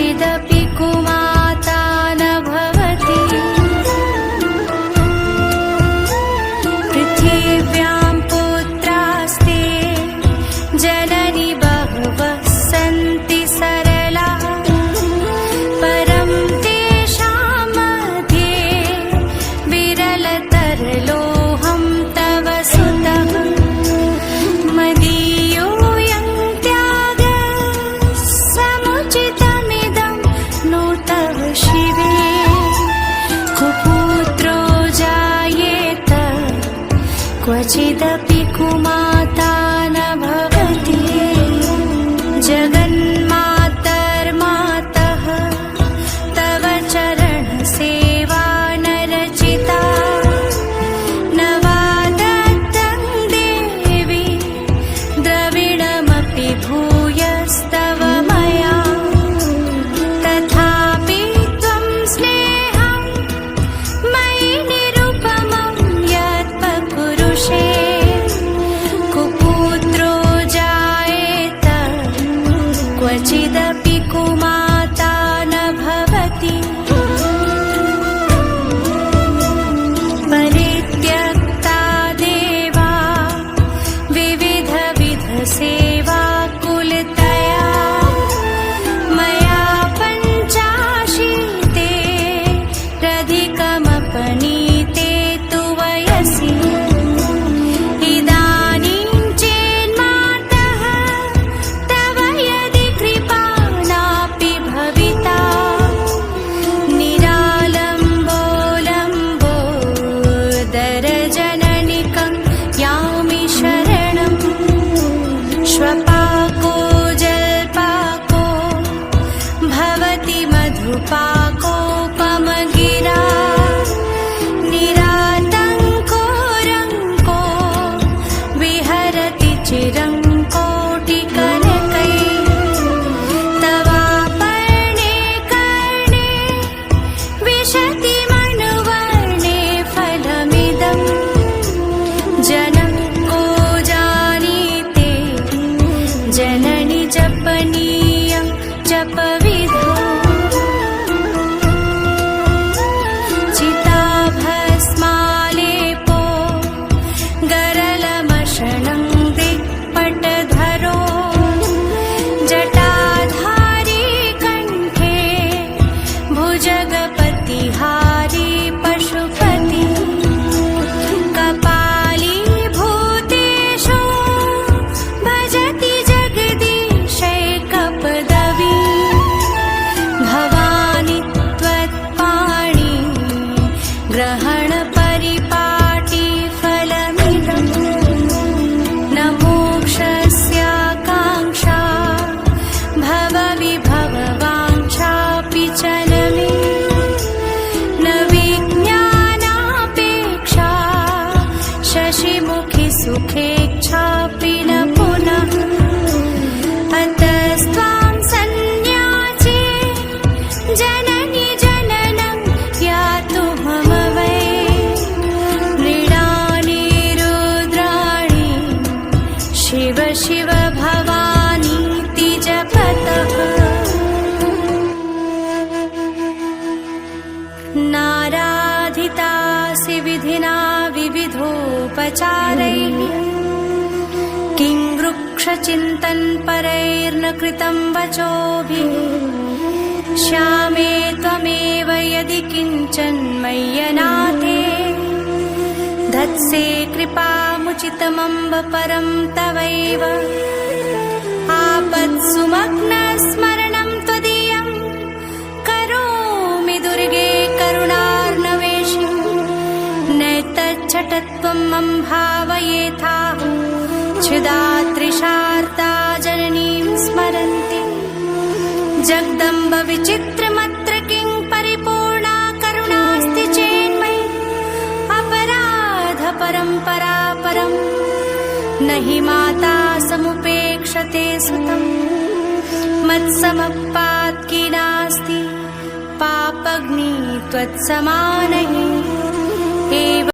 क्वचिदपि कुमाता न भवति पृथिव्यां पुत्रास्ते जननि बहवः सन्ति सरलाः परं तेषां मध्ये विरलतरलोऽहं तव सुतः मदीयोऽयं त्यागः समुचितमिदं नो तव शिवे कुपुत्रो जायेत क्वचिदपि कुमाता न भवति जगन्मातर्मातः तव चरणसेवा न रचिता न वा दत्तं देवी द्रविणमपि भूयस्तव मया तथापि त्वं स्नेहं मयि निरुपमं यत्पकुरुषे कुपुत्रो जायेत क्वचिदपि कुमाता न भवति परित्यक्ता देवा विविधविधसेवा कुलतया मया पञ्चाशीतेरधिकमपनीते तु वयसि इदानीं चेन्मातः तव यदि कृपा नापि भविता निरालम्बोलम्बोदरजननिकं यामि शरणं श्वपाको जल्पाको भवति मधुपाकोपमगिरा निरातङ्को रङ्को विहरति चिरं कोटिकनकैः तवापर्णे कर्णे विशति मनुवर्णे फलमिदं जनको जानीते जननि जपनीयं जपविधौ चिताभस्मालेपो गरलमशनं दिक्पटधरो जटाधारी कण्ठे भुजगपतिहारी पशुपति कपाली भूतेषु भजति जगदीशैकपदवी भवानि त्वत्पाणि ग्रहणपरिपाटी फलमिदं न मोक्षस्याकाङ्क्षा भवविभववाञ्छापि च न मे न विज्ञानापेक्षा शशिमुखि सुखेच्छापि न पुनः अतस्त्वां सन्न्यासे जननि जननं यातु मम वै मृडानि रुद्राणि शिव शिव भवानीति जपतः नाराधितासि विधिना विविधोपचारैः किं वृक्षचिन्तनपरैर्न कृतं वचोभिः श्यामे त्वमेव यदि किञ्चन्मय्यनाथे धत्से कृपामुचितमम्ब परं तवैव आपत्सुमग्नस्मरणं त्वदीयं करोमि दुर्गे करुणार्णवेशि नैतच्छटत्वं मम भावयेथाः क्षुधातृषार्ता जननीं स्मरन्ति जगदम्ब विचित्रमत्र किं परिपूर्णा करुणास्ति चेन्मयि अपराधपरम्परा परं न हि माता समुपेक्षते सुतं मत्समपात्की नास्ति पापग्नि त्वत्समानहि